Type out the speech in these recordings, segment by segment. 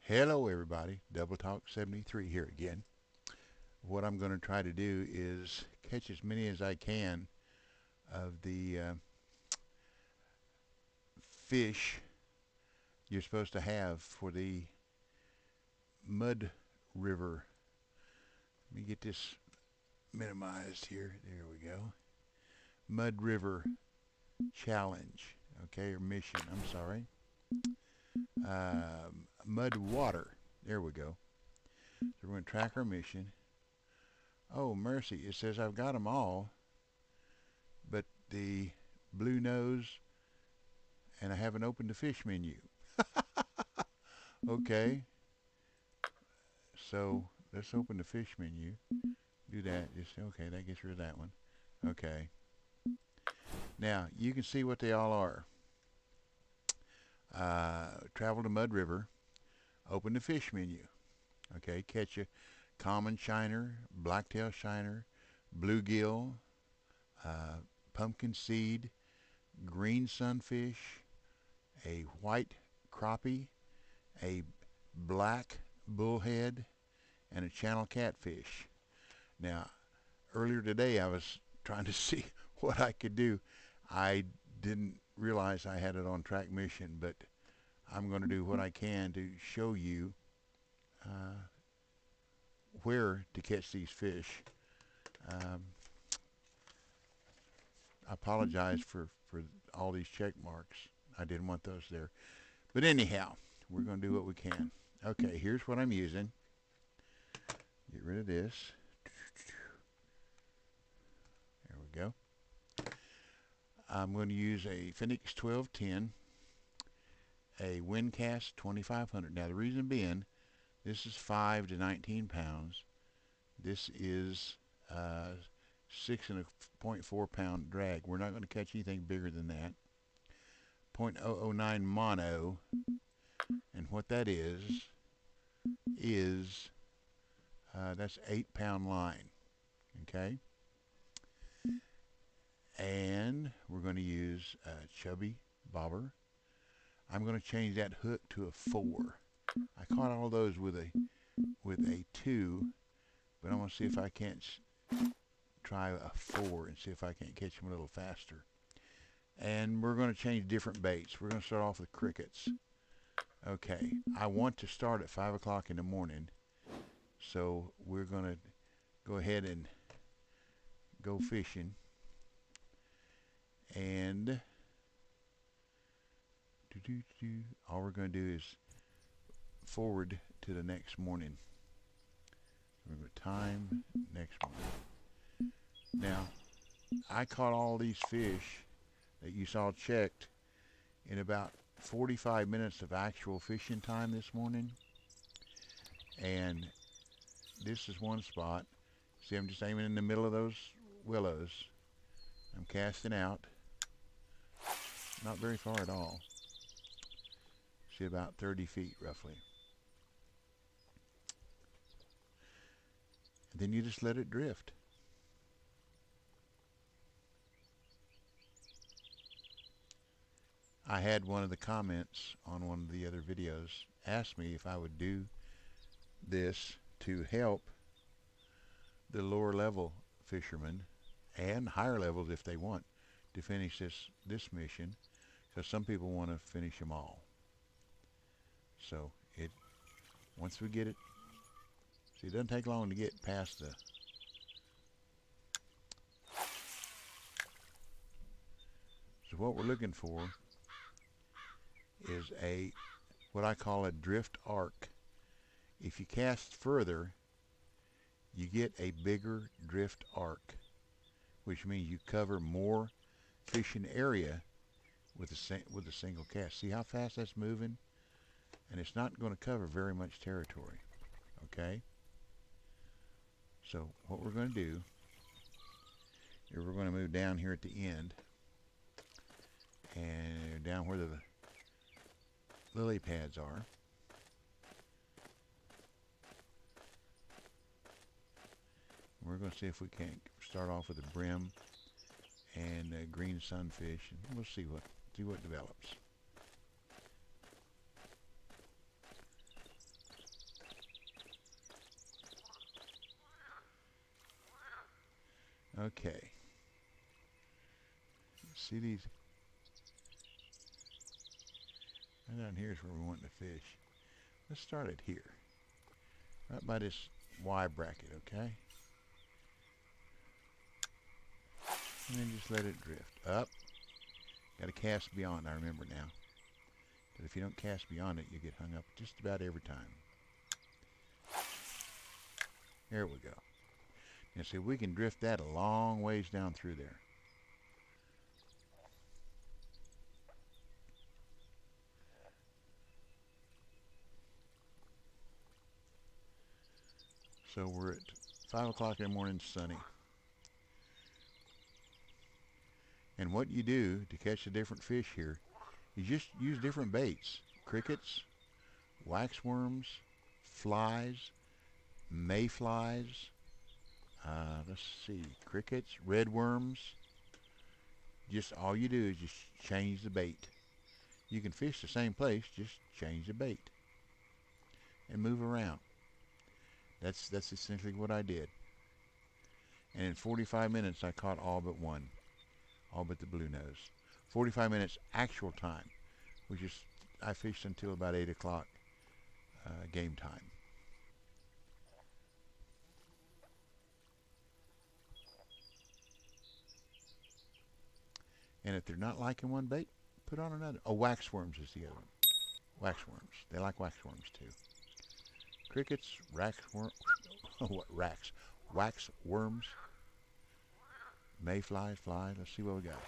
Hello everybody, Double Talk 73 here again. What I'm going to try to do is catch as many as I can of the fish you're supposed to have for the Mud River. Let me get this minimized here. There we go. Mud River Challenge, okay, or mission, I'm sorry. Mudwater, there we go. So we're going to track our mission. Oh, mercy, it says I've got them all, but the blue nose, and I haven't opened the fish menu. Okay, so let's open the fish menu. Do that. Just okay. That gets rid of that one. Okay. Now you can see what they all are. Travel to Mud River. Open the fish menu. Okay. Catch a common shiner, blacktail shiner, bluegill, pumpkin seed, green sunfish, a white crappie, a black bullhead, and a channel catfish. Now, earlier today I was trying to see what I could do. I didn't realize I had it on track mission, but I'm going to do what I can to show you where to catch these fish. I apologize for all these check marks. I didn't want those there. But anyhow, we're going to do what we can. Okay, here's what I'm using. Get rid of this. There we go. I'm going to use a Phoenix 1210, a Windcast 2500. Now the reason being, this is 5 to 19 pounds. This is 6.4 pound drag. We're not going to catch anything bigger than that. 0.009 mono, and what that is that's 8-pound line. Okay, and we're going to use a chubby bobber. I'm going to change that hook to a 4. I caught all those with a 2, but I'm going to see if I can't try a 4 and see if I can't catch them a little faster. And we're going to change different baits. We're going to start off with crickets. Okay, I want to start at 5 o'clock in the morning, so we're going to go ahead and go fishing. And all we're going to do is forward to the next morning. We're going to time next morning. Now, I caught all these fish that you saw checked in about 45 minutes of actual fishing time this morning. And this is one spot. See, I'm just aiming in the middle of those willows. I'm casting out. Not very far at all. See, about 30 feet roughly. And then you just let it drift. I had one of the comments on one of the other videos ask me if I would do this to help the lower level fishermen and higher levels if they want to finish this mission, because some people want to finish them all. So once we get it, see, it doesn't take long to get past the so what we're looking for is what I call a drift arc. If you cast further, you get a bigger drift arc, which means you cover more fishing area with a single cast. See how fast that's moving? And it's not going to cover very much territory. Okay? So what we're going to do is we're going to move down here at the end and down where the lily pads are. We're going to see if we can't start off with a brim and a green sunfish, and we'll see what develops. Okay. See these? Right down here is where we want to fish. Let's start it here. Right by this Y bracket, okay? And then just let it drift up. Got to cast beyond, I remember now. But if you don't cast beyond it, you get hung up just about every time. There we go. And see, we can drift that a long ways down through there. So we're at 5 o'clock in the morning, sunny. And what you do to catch the different fish here, you just use different baits. Crickets, waxworms, flies, mayflies, let's see, crickets, redworms. Just all you do is just change the bait. You can fish the same place, just change the bait and move around. That's essentially what I did. And in 45 minutes, I caught all but one, all but the blue nose. 45 minutes actual time, which is I fished until about 8 o'clock game time. And if they're not liking one bait, put on another. Oh, waxworms is the other one. Waxworms. They like waxworms too. Crickets, waxworms. What racks? Waxworms. Mayflies, flies. Let's see what we got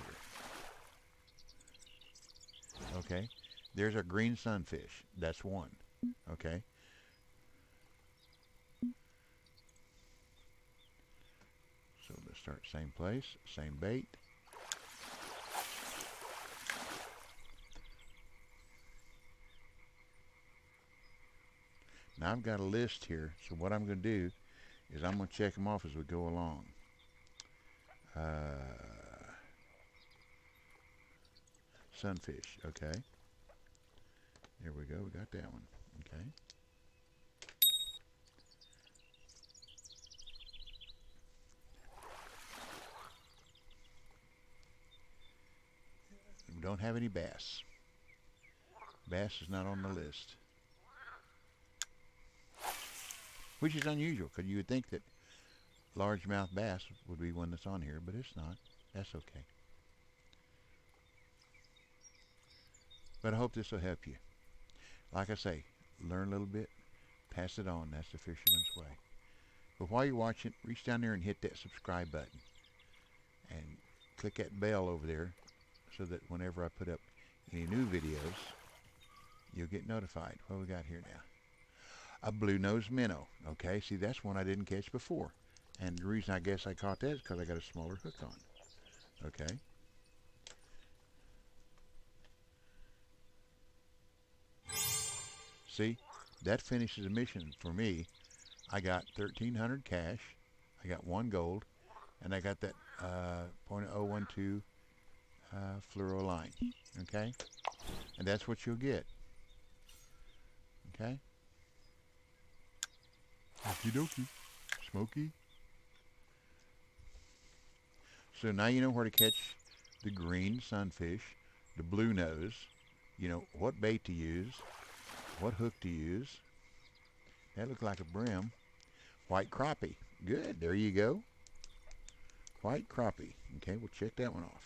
here. Okay. There's our green sunfish. That's one. Okay. So let's start same place, same bait. Now I've got a list here, so what I'm going to do is I'm going to check them off as we go along. Sunfish, okay. There we go, we got that one, okay. We don't have any bass. Bass is not on the list. Which is unusual, because you would think that largemouth bass would be one that's on here, but it's not. That's okay. But I hope this will help you. Like I say, learn a little bit, pass it on. That's the fisherman's way. But while you're watching, reach down there and hit that subscribe button. And click that bell over there so that whenever I put up any new videos, you'll get notified. What we got here now? A blue-nosed minnow. Okay, see, that's one I didn't catch before. And the reason I guess I caught that is because I got a smaller hook on. Okay. See, that finishes the mission for me. I got 1,300 cash. I got 1 gold. And I got that .012 fluoro line. Okay? And that's what you'll get. Okay? Okie dokie. Smoky. So now you know where to catch the green sunfish, the blue nose. You know what bait to use, what hook to use. That looked like a brim. White crappie. Good. There you go. White crappie. Okay, we'll check that one off.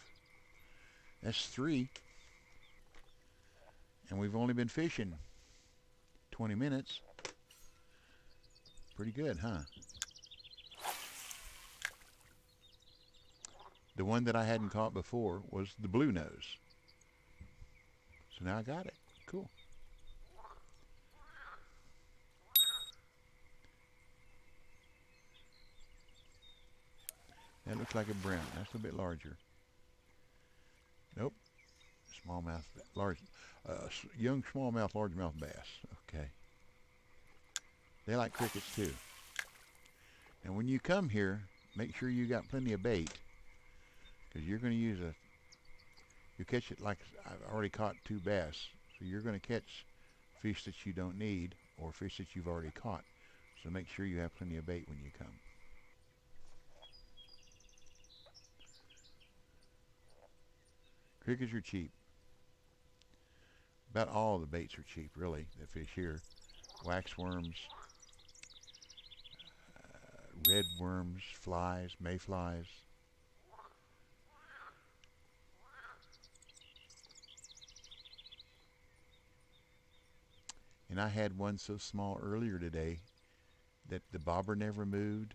That's 3. And we've only been fishing 20 minutes. Pretty good, huh? The one that I hadn't caught before was the blue nose. So now I got it. Cool. That looks like a brim. That's a bit larger. Nope. Smallmouth, large, young smallmouth, largemouth bass. Okay. They like crickets too. And when you come here, make sure you got plenty of bait, because you're going to use you catch it like I've already caught 2 bass. So you're going to catch fish that you don't need or fish that you've already caught. So make sure you have plenty of bait when you come. Crickets are cheap. About all the baits are cheap, really, the fish here. Waxworms, red worms, flies, mayflies. And I had one so small earlier today that the bobber never moved,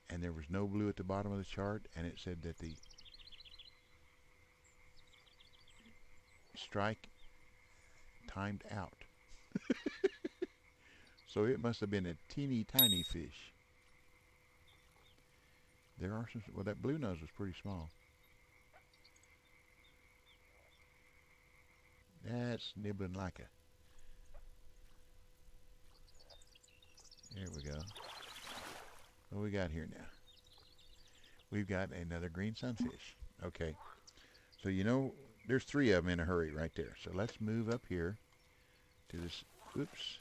and there was no blue at the bottom of the chart, and it said that the strike timed out. So it must have been a teeny tiny fish. There are some, well, that blue nose was pretty small. That's nibbling like a, there we go. What we got here now? We've got another green sunfish. Okay, so you know, there's three of them in a hurry right there. So let's move up here to this, oops,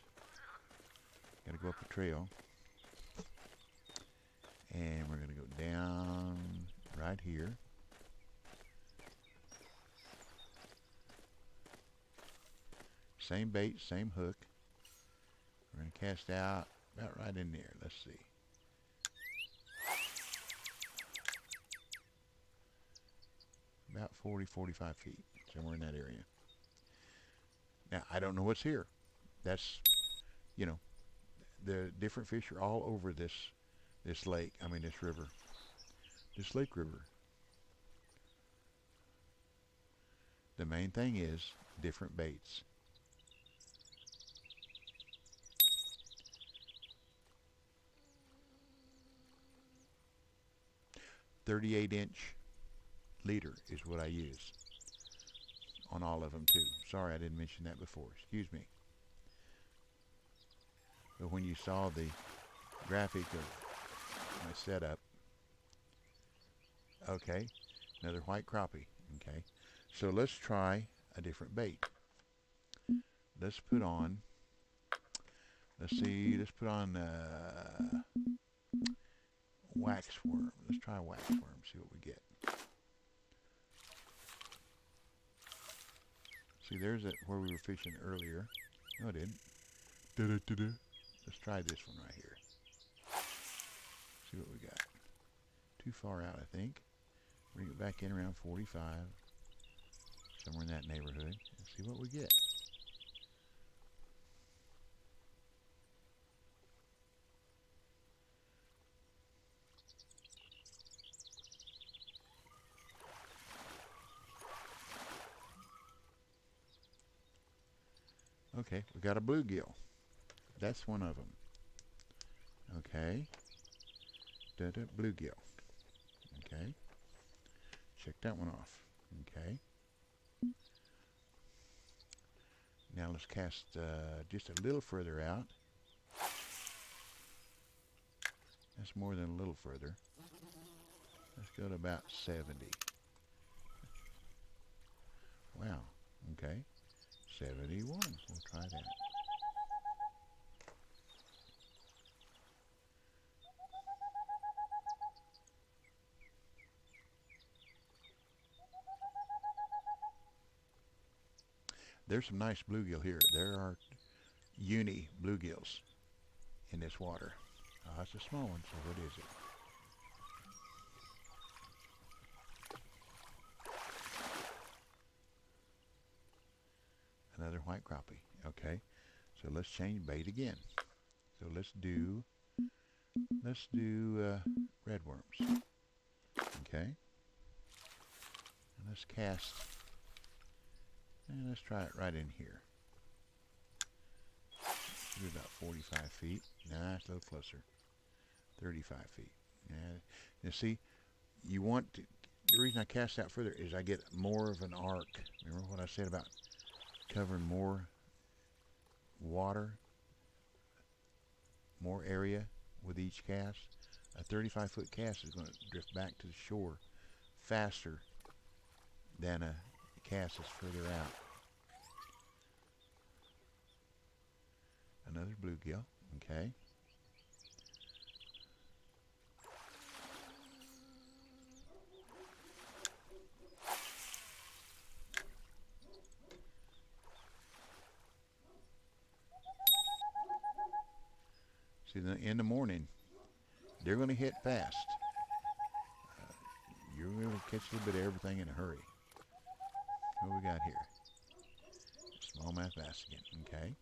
gotta go up a trail. And we're gonna go down right here. Same bait, same hook. We're gonna cast out about right in there. Let's see. About 40, 45 feet, somewhere in that area. Now, I don't know what's here. That's, you know, the different fish are all over this lake, I mean this river. This lake river. The main thing is different baits. .38-inch leader is what I use on all of them too. Sorry, I didn't mention that before. Excuse me. But when you saw the graphic of my setup, okay, another white crappie. Okay, so let's try a different bait. Let's put on. Let's see. Let's put on waxworm. Let's try waxworm. See what we get. See, there's it where we were fishing earlier. No, it didn't. Da-da-da-da. Let's try this one right here. See what we got. Too far out, I think. Bring it back in around 45. Somewhere in that neighborhood. And see what we get. Okay, we got a bluegill. That's one of them. Okay. Bluegill. Okay. Check that one off. Okay. Now let's cast just a little further out. That's more than a little further. Let's go to about 70. Wow. Okay. 71. We'll try that. There's some nice bluegill here. There are uni bluegills in this water. It's a small one, so what is it? Another white crappie. Okay, so let's change bait again. So let's do redworms. Okay, and let's cast, and let's try it right in here. Should be about 45 feet. Nah, it's a little closer. 35 feet. Now see, you want to, the reason I cast out further is I get more of an arc. Remember what I said about covering more water, more area with each cast? A 35-foot cast is going to drift back to the shore faster than a cast that's further out. Another bluegill. Okay. See, in the morning, they're going to hit fast. You're going to catch a little bit of everything in a hurry. What we got here? Smallmouth bass again. Okay.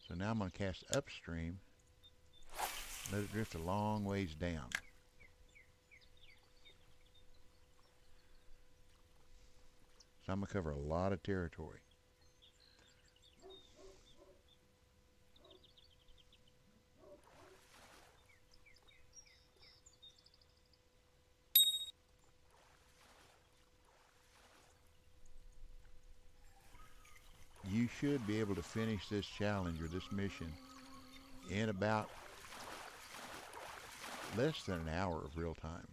So now I'm going to cast upstream. Let it drift a long ways down. So I'm going to cover a lot of territory. You should be able to finish this challenge or this mission in about less than an hour of real time.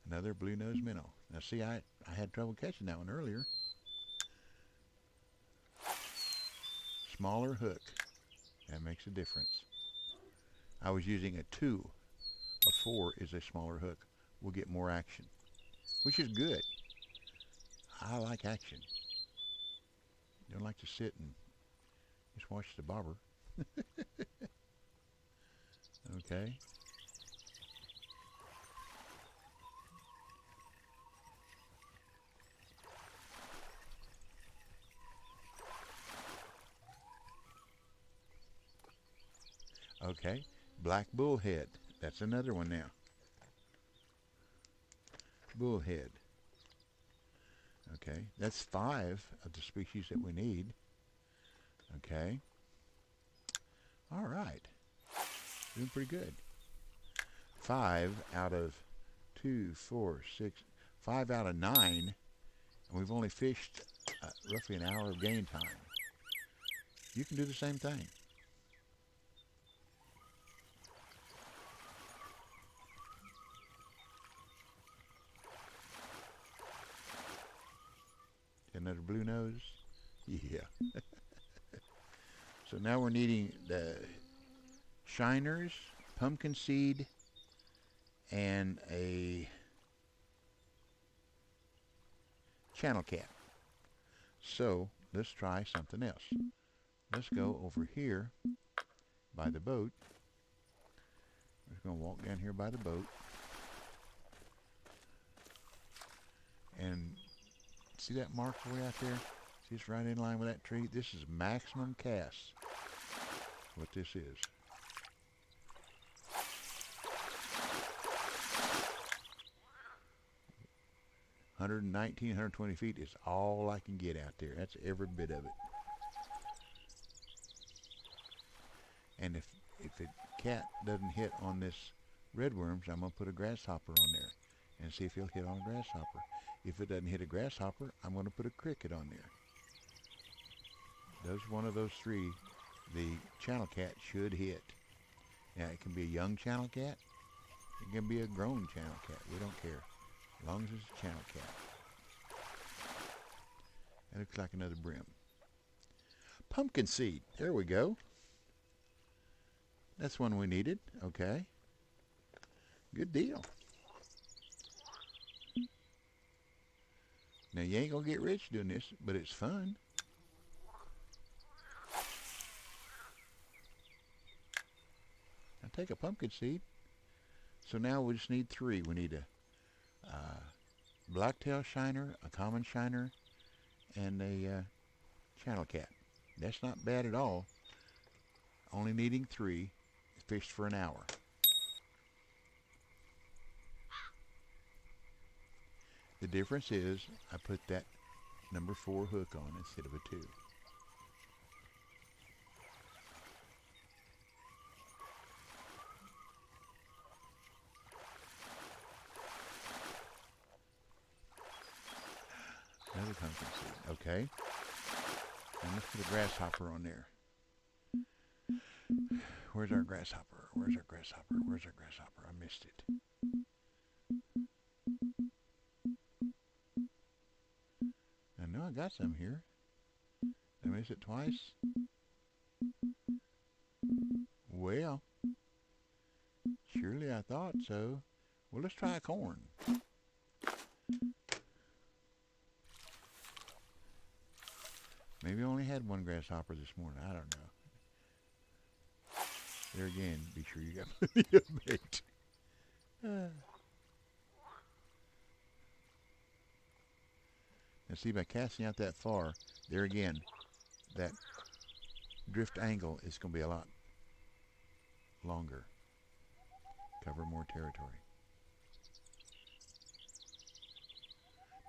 Another blue-nosed minnow. Now see, I had trouble catching that one earlier. Smaller hook. That makes a difference. I was using a 2. A 4 is a smaller hook. We'll get more action, which is good. I like action. Don't like to sit and just watch the bobber. Okay. Okay. Black bullhead. That's another one now. Bullhead. Okay. That's 5 of the species that we need. Okay. All right. Doing pretty good. 5 out of 2, 4, 6, 5 out of 9, and we've only fished roughly an hour of gain time. You can do the same thing. Another blue nose? Yeah. So now we're needing the shiners, pumpkin seed, and a channel cat. So let's try something else. Let's go over here by the boat. We're just going to walk down here by the boat. And see that mark way out there? See, it's right in line with that tree. This is maximum cast. What this is. 119, 120 feet is all I can get out there. That's every bit of it. And if the cat doesn't hit on this redworms, I'm going to put a grasshopper on there and see if he'll hit on a grasshopper. If it doesn't hit a grasshopper, I'm going to put a cricket on there. Those one of those 3, the channel cat should hit. Now, it can be a young channel cat. It can be a grown channel cat. We don't care. As long as it's a channel cat. That looks like another brim. Pumpkin seed. There we go. That's one we needed. Okay. Good deal. Now, you ain't going to get rich doing this, but it's fun. Now, take a pumpkin seed. So now we just need 3. We need a blacktail shiner, a common shiner, and a channel cat. That's not bad at all. Only needing 3. Fished for an hour. The difference is I put that number 4 hook on instead of a 2. Another pumpkin seed. Okay. And let's put a grasshopper on there. Where's our grasshopper? Where's our grasshopper? Where's our grasshopper? I missed it. I know I got some here. Did I miss it twice? Well, surely I thought so. Well, let's try a corn. Maybe I only had one grasshopper this morning. I don't know. There again, be sure you got plenty of bait. And see, by casting out that far, there again, that drift angle is going to be a lot longer. Cover more territory.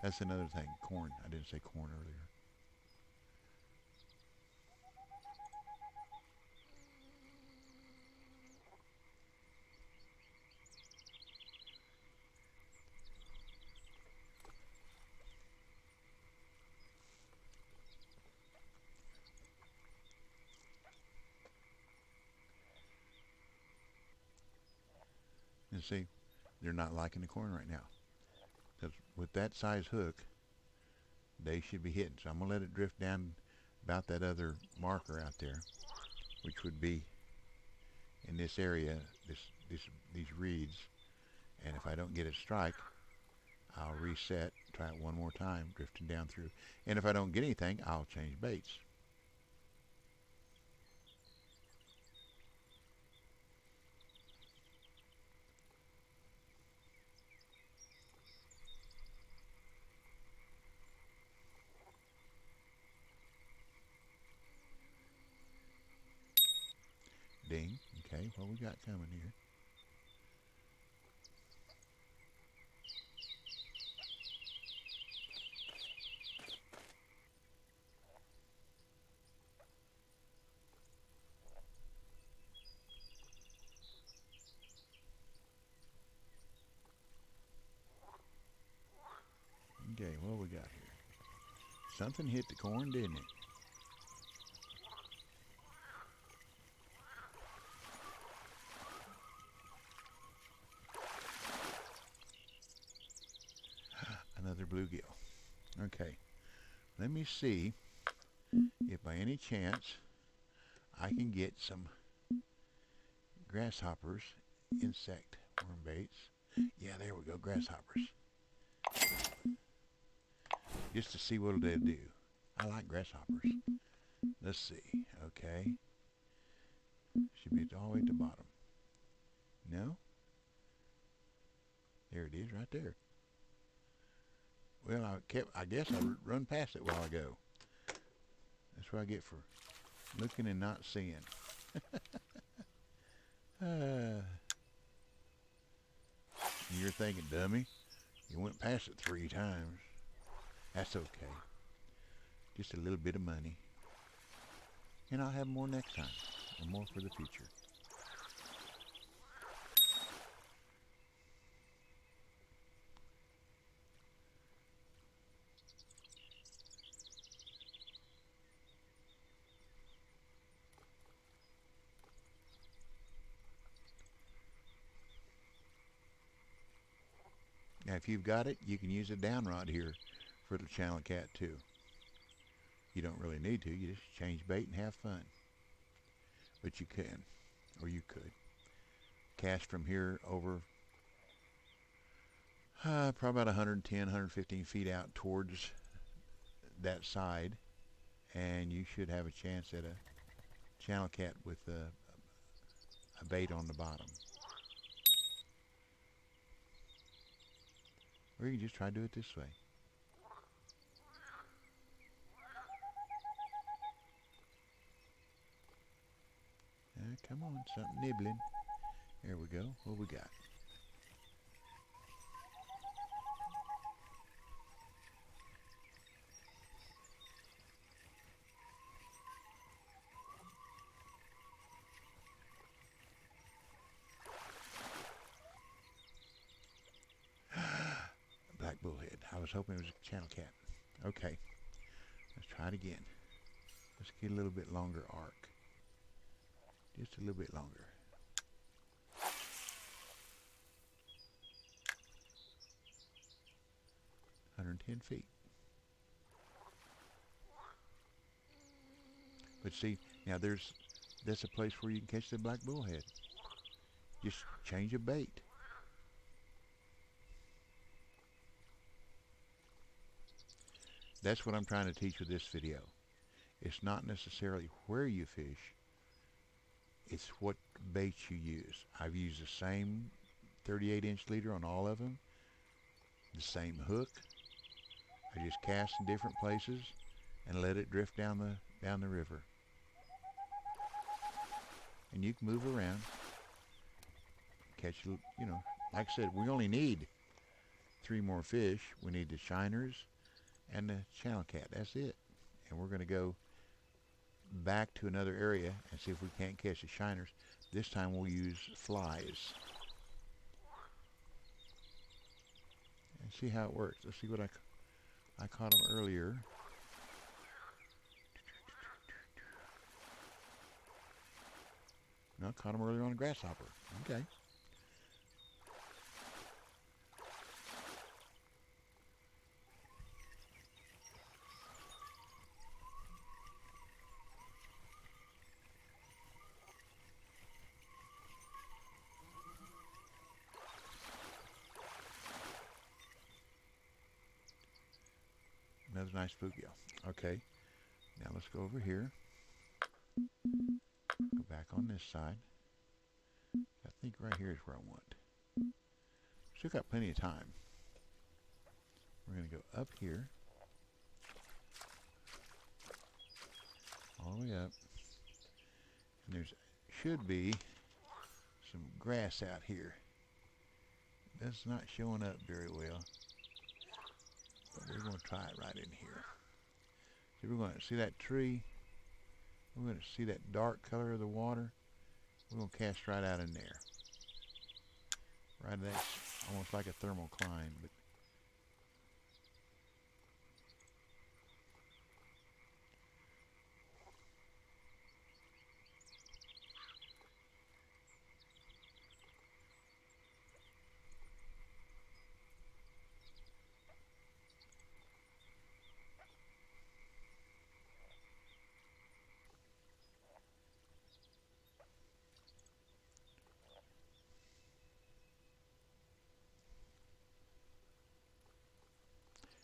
That's another thing. Corn. I didn't say corn earlier. And see, they're not liking the corn right now. Because with that size hook, they should be hitting. So I'm going to let it drift down about that other marker out there, which would be in this area, these reeds. And if I don't get a strike, I'll reset, try it one more time, drifting down through. And if I don't get anything, I'll change baits. Ding. Okay, what we got coming here? Okay, what we got here? Something hit the corn, didn't it? Another bluegill. Okay, let me see if by any chance I can get some grasshoppers, insect worm baits. Yeah, there we go, grasshoppers. Just to see what they'll do. I like grasshoppers. Let's see. Okay. Should be all the way at the bottom. No? There it is, right there. Well, I guess I run past it a while ago. That's what I get for looking and not seeing. You're thinking, dummy, you went past it 3 times. That's okay. Just a little bit of money. And I'll have more next time. And more for the future. Now, if you've got it, you can use a down rod here for the channel cat too. You don't really need to. You just change bait and have fun. But you can, or you could. Cast from here over probably about 110, 115 feet out towards that side, and you should have a chance at a channel cat with a bait on the bottom. Or you can just try to do it this way. Come on, something nibbling. There we go. What we got? Black bullhead. I was hoping it was a channel cat. Okay, let's try it again. Let's get a little bit longer arc. Just a little bit longer. (110 feet). But see, now that's a place where you can catch the black bullhead. Just change a bait. That's what I'm trying to teach with this video. It's not necessarily where you fish. It's what baits you use. I've used the same 38-inch leader on all of them, the same hook. I just cast in different places and let it drift down the river. And you can move around, catch, you know, like I said, we only need 3 more fish. We need the shiners and the channel cat. That's it. And we're going to go back to another area and see if we can't catch the shiners. This time we'll use flies. And see how it works. Let's see what I caught them earlier. No, I caught them earlier on a grasshopper. Okay. Another nice bluegill. Okay. Now let's go over here. Go back on this side. I think right here is where I want. Still got plenty of time. We're going to go up here. All the way up. And there's should be some grass out here. That's not showing up very well. But we're going to try it right in here. So we're going to see that tree. We're going to see that dark color of the water. We're going to cast right out in there. Right, that's almost like a thermal climb, but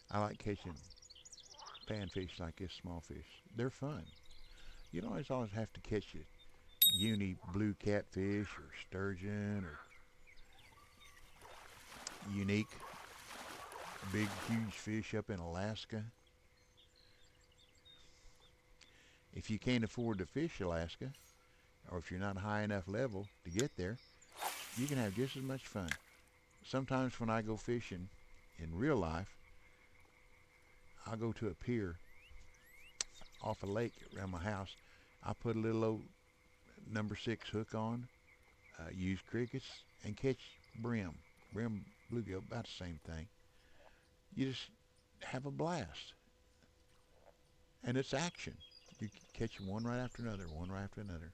I like catching panfish like this, small fish. They're fun. You don't always have to catch a uni blue catfish or sturgeon or unique big huge fish up in Alaska. If you can't afford to fish Alaska, or if you're not high enough level to get there, you can have just as much fun. Sometimes when I go fishing in real life, I'll go to a pier off a lake around my house. I put a little old number 6 hook on, use crickets, and catch brim bluegill, about the same thing. You just have a blast. And it's action. You catch one right after another, one right after another.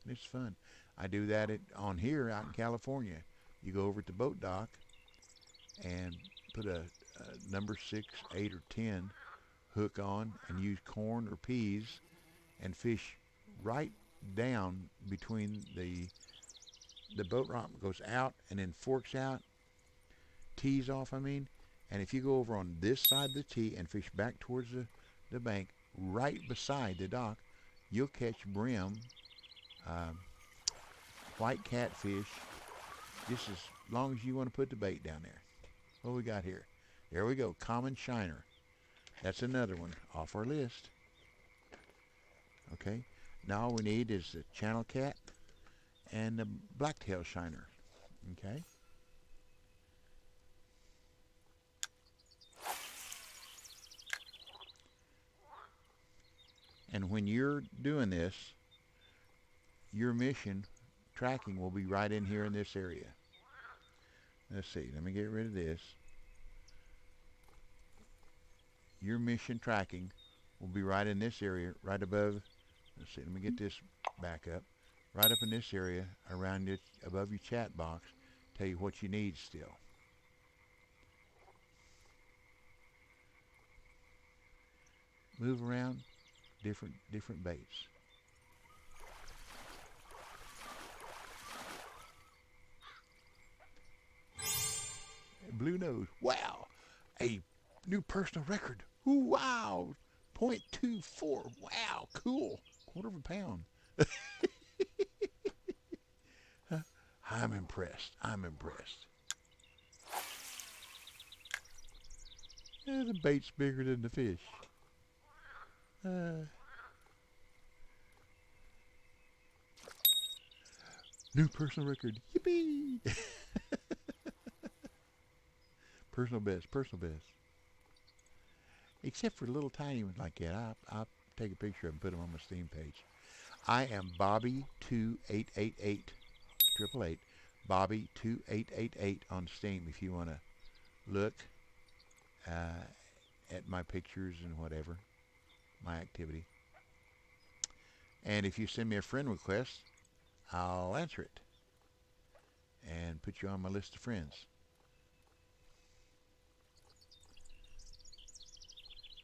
And it's fun. I do that on here out in California. You go over at the boat dock and put a number 6, 8, or 10 hook on and use corn or peas and fish right down between the boat rock goes out and then forks out, tees off, I mean. And if you go over on this side of the tee and fish back towards the bank, right beside the dock, you'll catch brim, white catfish, just as long as you want to put the bait down there. What we got here? There we go, common shiner. That's another one off our list. Okay, now all we need is the channel cat and the blacktail shiner. Okay. And when you're doing this, your mission tracking will be right in here in this area. Let's see, let me get rid of this. Your mission tracking will be right in this area, right above, let's see, let me get this back up. Right up in this area, around it, above your chat box, tell you what you need still. Move around, different baits. Blue nose, wow, a new personal record. Ooh, wow, 0.24, wow, cool, quarter of a pound. I'm impressed. I'm impressed. Yeah, the bait's bigger than the fish. New personal record. Yippee! Personal best. Personal best. Except for little tiny ones like that. I'll take a picture of them and put them on my Steam page. I am Bobby2888. 888. Bobby2888 on Steam if you want to look at my pictures and whatever, my activity. And if you send me a friend request, I'll answer it and put you on my list of friends.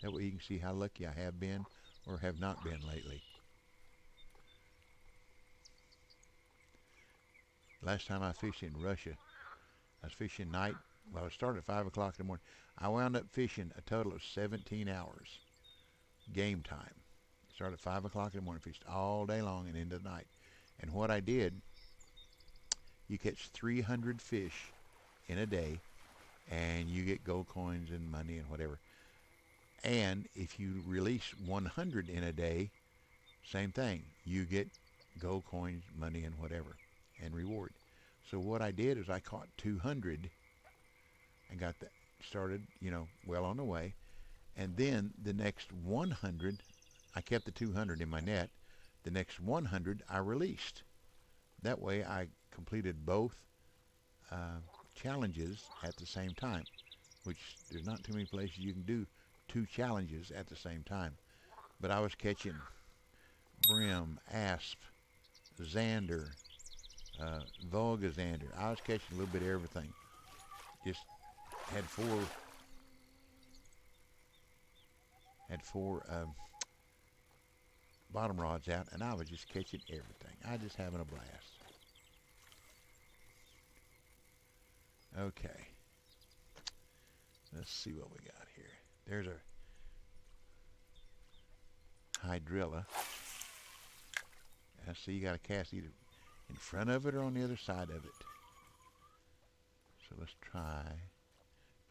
That way you can see how lucky I have been or have not been lately. Last time I fished in Russia, I was fishing night. Well, I started at 5 o'clock in the morning. I wound up fishing a total of 17 hours. Game time. Started at 5 o'clock in the morning, fished all day long and into the night. And what I did, you catch 300 fish in a day, and you get gold coins and money and whatever. And if you release 100 in a day, same thing. You get gold coins, money, and whatever, and reward. So what I did is I caught 200 and got that started, well on the way. And then the next 100, I kept the 200 in my net. The next 100 I released. That way I completed both challenges at the same time, which there's not too many places you can do 2 challenges at the same time. But I was catching brim, asp, zander, Volga zander. I was catching a little bit of everything. Just had four bottom rods out, and I was just catching everything. I was just having a blast. Okay. Let's see what we got here. There's a hydrilla. I see you got to cast either in front of it or on the other side of it. So let's try.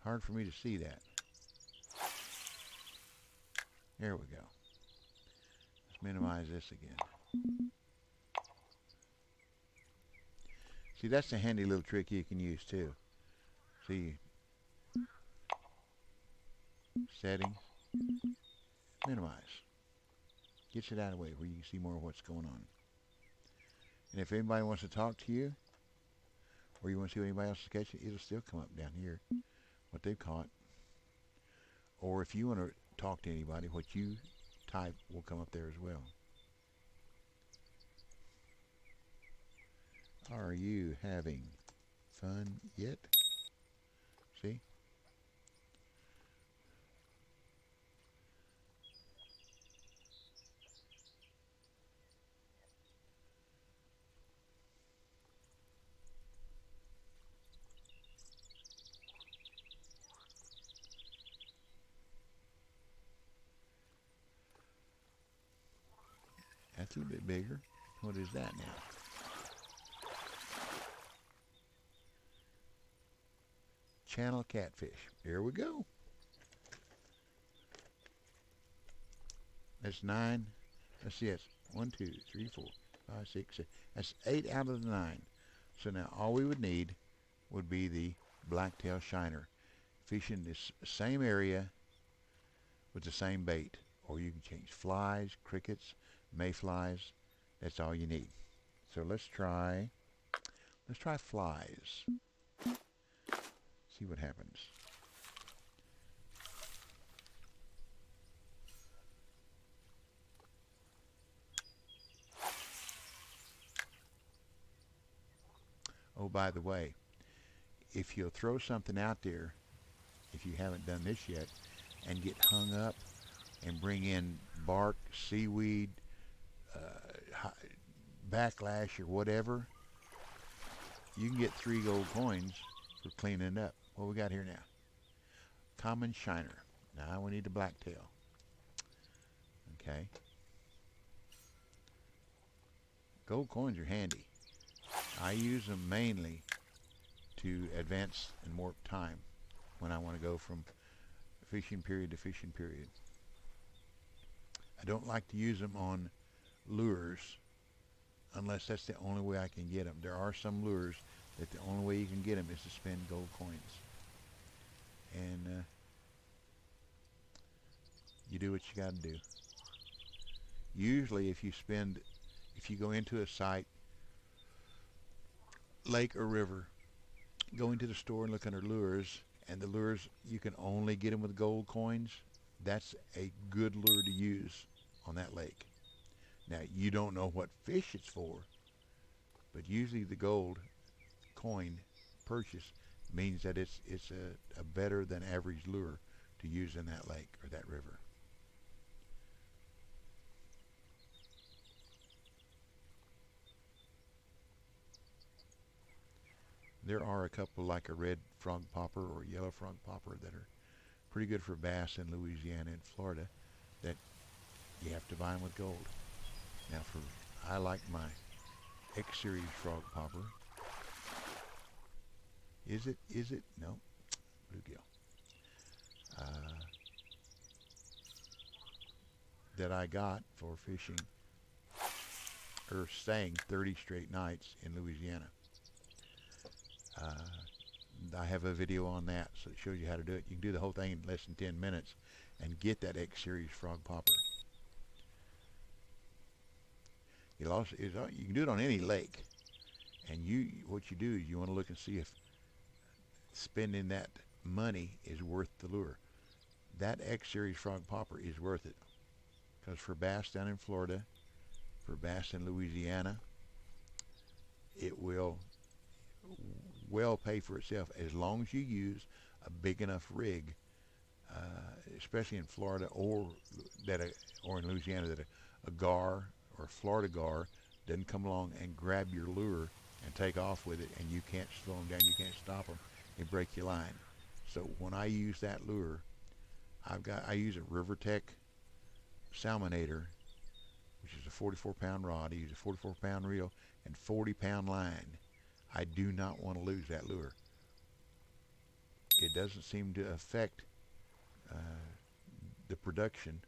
Hard for me to see that. There we go. Let's minimize this again. See, that's a handy little trick you can use too. See, settings, minimize. Gets it out of the way where you can see more of what's going on. And if anybody wants to talk to you, or you want to see what anybody else is catching, it'll still come up down here, what they've caught. Or if you want to talk to anybody, what you type will come up there as well. Are you having fun yet? See? That's a little bit bigger. What is that now? Channel catfish. Here we go. That's 9. Let's see, it's 1, 2, 3, 4, 5, 6, 7. That's 8 out of the 9. So now all we would need would be the blacktail shiner. Fishing this same area with the same bait. Or you can change flies, crickets, mayflies. That's all you need. So let's try flies. See what happens. Oh, by the way, if you'll throw something out there, if you haven't done this yet, and get hung up and bring in bark, seaweed, backlash or whatever, you can get 3 gold coins for cleaning it up. What we got here now? Common shiner. Now we need the blacktail. Okay. Gold coins are handy. I use them mainly to advance and warp time when I want to go from fishing period to fishing period. I don't like to use them on lures unless that's the only way I can get them. There are some lures that the only way you can get them is to spend gold coins. And you do what you got to do. Usually if you go into a site, lake or river, go into the store and look under lures, and the lures, you can only get them with gold coins, that's a good lure to use on that lake. Now, you don't know what fish it's for, but usually the gold coin purchase means that it's a better than average lure to use in that lake or that river. There are a couple like a red frog popper or yellow frog popper that are pretty good for bass in Louisiana and Florida that you have to buy them with gold. Now I like my X series frog popper. Is it? No. Bluegill. That I got for fishing or staying 30 straight nights in Louisiana. I have a video on that, so it shows you how to do it. You can do the whole thing in less than 10 minutes and get that X series frog popper. You can do it on any lake, and what you do is you want to look and see if spending that money is worth the lure. That X series frog popper is worth it, because for bass down in Florida, for bass in Louisiana, it will well pay for itself as long as you use a big enough rig, especially in Florida or in Louisiana, that a gar or a Florida gar doesn't come along and grab your lure and take off with it, and you can't slow them down, you can't stop them, they break your line. So when I use that lure, I use a RiverTech Salmonator, which is a 44-pound rod. I use a 44-pound reel and 40-pound line. I do not want to lose that lure. It doesn't seem to affect the production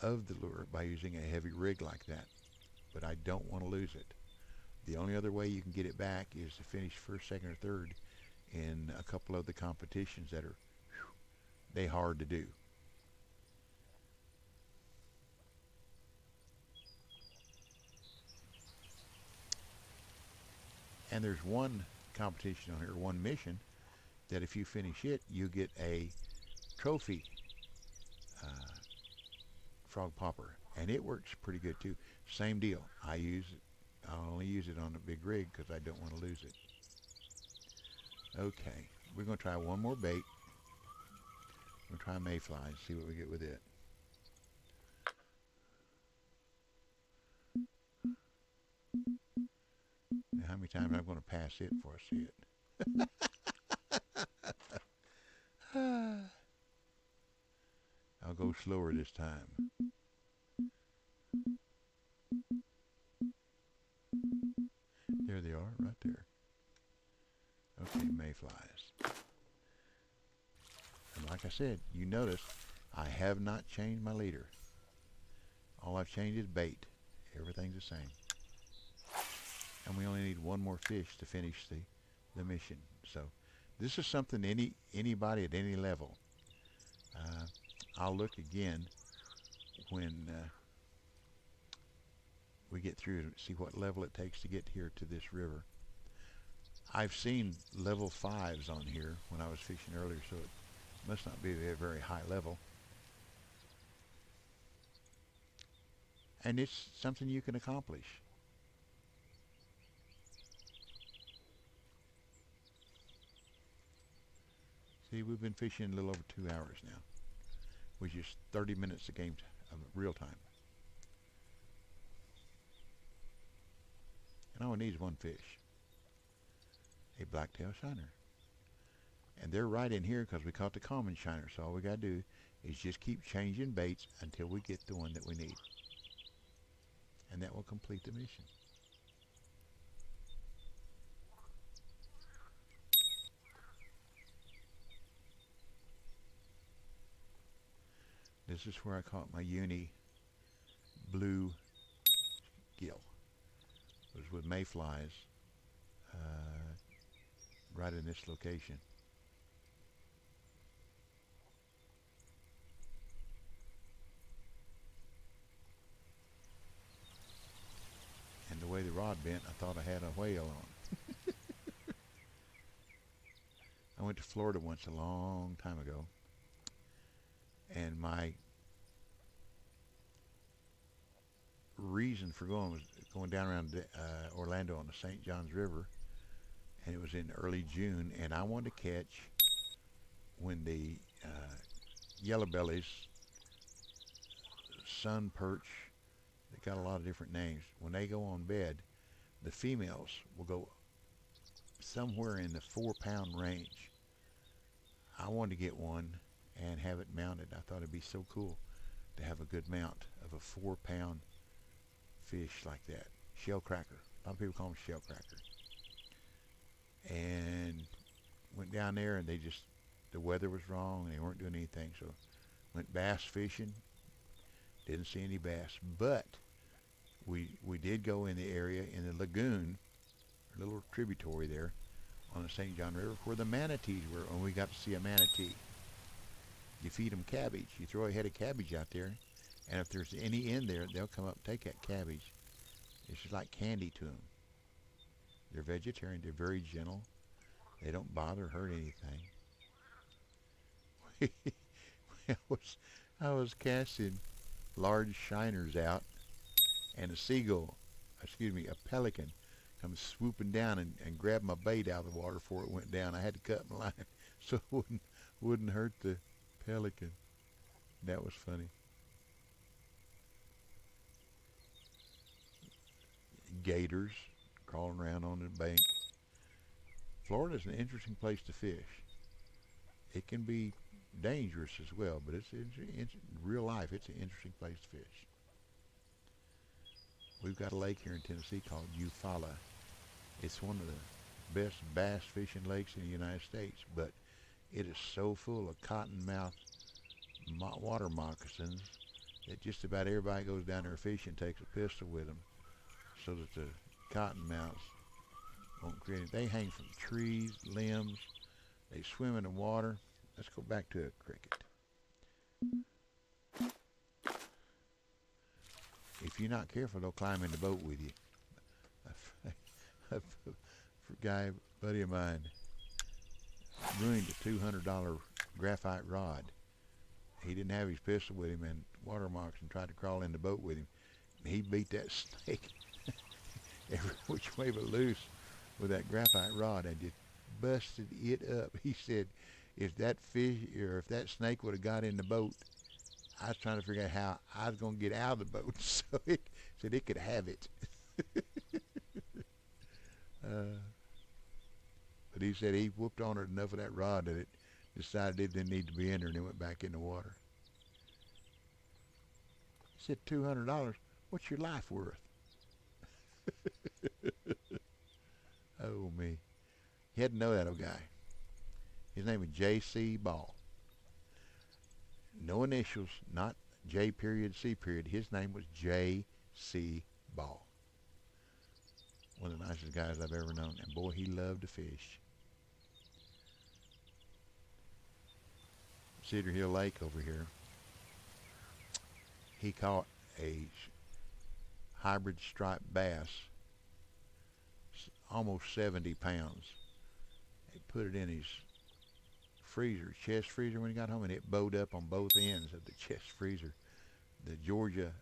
of the lure by using a heavy rig like that, but I don't want to lose it. The only other way you can get it back is to finish first, second, or third in a couple of the competitions that are they hard to do. And there's one competition on here, one mission, that if you finish it, you get a trophy frog popper, and it works pretty good too. Same deal. I only use it on a big rig because I don't want to lose it. Okay, we're going to try one more bait. We're going to try mayflies, see what we get with it. Now, how many times I'm going to pass it before I see it? I'll go slower this time. There they are, right there. Okay, mayflies. And like I said, you notice I have not changed my leader. All I've changed is bait. Everything's the same. And we only need one more fish to finish the mission. So this is something anybody at any level. I'll look again when we get through and see what level it takes to get here to this river. I've seen level 5s on here when I was fishing earlier, so it must not be a very high level. And it's something you can accomplish. See, we've been fishing a little over 2 hours now, which is 30 minutes of game of real time. And all it needs is one fish, a blacktail shiner. And they're right in here because we caught the common shiner, so all we got to do is just keep changing baits until we get the one that we need. And that will complete the mission. This is where I caught my uni blue gill. It was with mayflies, right in this location. And the way the rod bent, I thought I had a whale on. I went to Florida once a long time ago, and my reason for going was going down around Orlando on the St. Johns River, and it was in early June, and I wanted to catch when the yellow bellies, sun perch, they got a lot of different names. When they go on bed, the females will go somewhere in the 4-pound range. I wanted to get one and have it mounted. I thought it'd be so cool to have a good mount of a 4-pound fish like that. Shell cracker. A lot of people call them shell cracker. And went down there, and the weather was wrong, and they weren't doing anything. So went bass fishing. Didn't see any bass, but we did go in the area in the lagoon, a little tributary there on the St. John River, where the manatees were, and we got to see a manatee. You feed them cabbage. You throw a head of cabbage out there, and if there's any in there, they'll come up and take that cabbage. It's just like candy to them. They're vegetarian. They're very gentle. They don't bother or hurt anything. I was casting large shiners out, and a pelican comes swooping down and grabbed my bait out of the water before it went down. I had to cut my line so it wouldn't hurt the pelican. That was funny. Gators crawling around on the bank. Florida's an interesting place to fish. It can be dangerous as well, but it's in real life, it's an interesting place to fish. We've got a lake here in Tennessee called Eufaula. It's one of the best bass fishing lakes in the United States, but it is so full of cottonmouth water moccasins that just about everybody goes down there fishing takes a pistol with them so that the cottonmouths won't create it. They hang from trees, limbs. They swim in the water. Let's go back to a cricket. If you're not careful, they'll climb in the boat with you. A buddy of mine, ruined a $200 graphite rod. He didn't have his pistol with him, and water moccasin tried to crawl in the boat with him. He beat that snake every which way but loose with that graphite rod and just busted it up. He said, if that fish or if that snake would have got in the boat, I was trying to figure out how I was going to get out of the boat, so it said it could have it. But he said he whooped on it enough of that rod that it decided it didn't need to be in there, and it went back in the water. He said, $200, what's your life worth? Oh, me. You had to know that old guy. His name was J.C. Ball. No initials, not J period, C period. His name was J.C. Ball. One of the nicest guys I've ever known. And boy, he loved to fish. Cedar Hill Lake over here. He caught a hybrid striped bass, almost 70 pounds. He put it in his freezer, chest freezer when he got home, and it bowed up on both ends of the chest freezer. The Georgia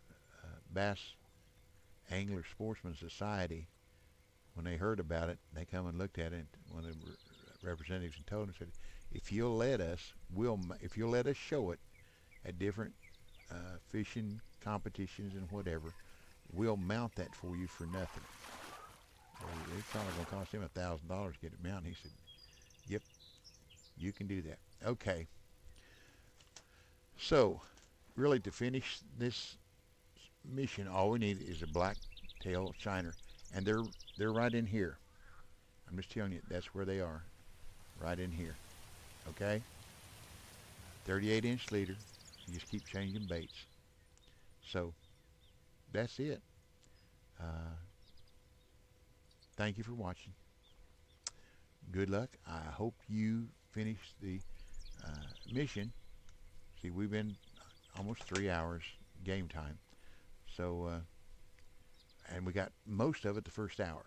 Bass Angler Sportsman Society, when they heard about it, they come and looked at it. One of the representatives and told him, said, if you'll let us show it at different fishing competitions and whatever, we'll mount that for you for nothing. So it's probably going to cost him $1,000 to get it mounted. He said, yep, you can do that. Okay. So, really, to finish this mission, all we need is a black-tail shiner, and they're right in here. I'm just telling you, that's where they are, right in here. Okay? 38-inch leader, You just keep changing baits. So that's it. Uh, Thank you for watching. Good luck. I hope you finish the mission. See, we've been almost 3 hours game time. So, and we got most of it the first hour.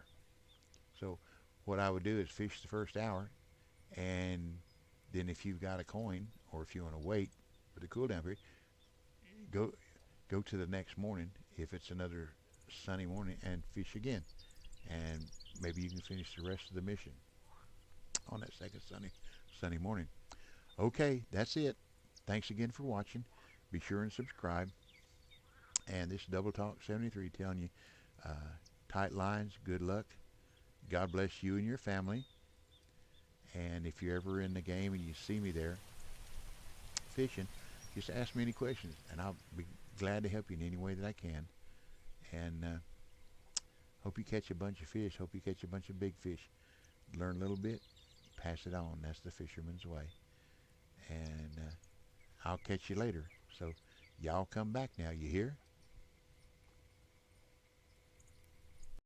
So, what I would do is fish the first hour, and then if you've got a coin, or if you want to wait for the cool down period, go go to the next morning if it's another sunny morning and fish again, and maybe you can finish the rest of the mission on that second sunny morning. Okay, that's it. Thanks again for watching. Be sure and subscribe. And this is Double Talk 73 telling you tight lines, good luck. God bless you and your family. And if you're ever in the game and you see me there fishing, just ask me any questions, and I'll be glad to help you in any way that I can. And hope you catch a bunch of fish. Hope you catch a bunch of big fish. Learn a little bit, pass it on. That's the fisherman's way. And I'll catch you later. So y'all come back now. You hear?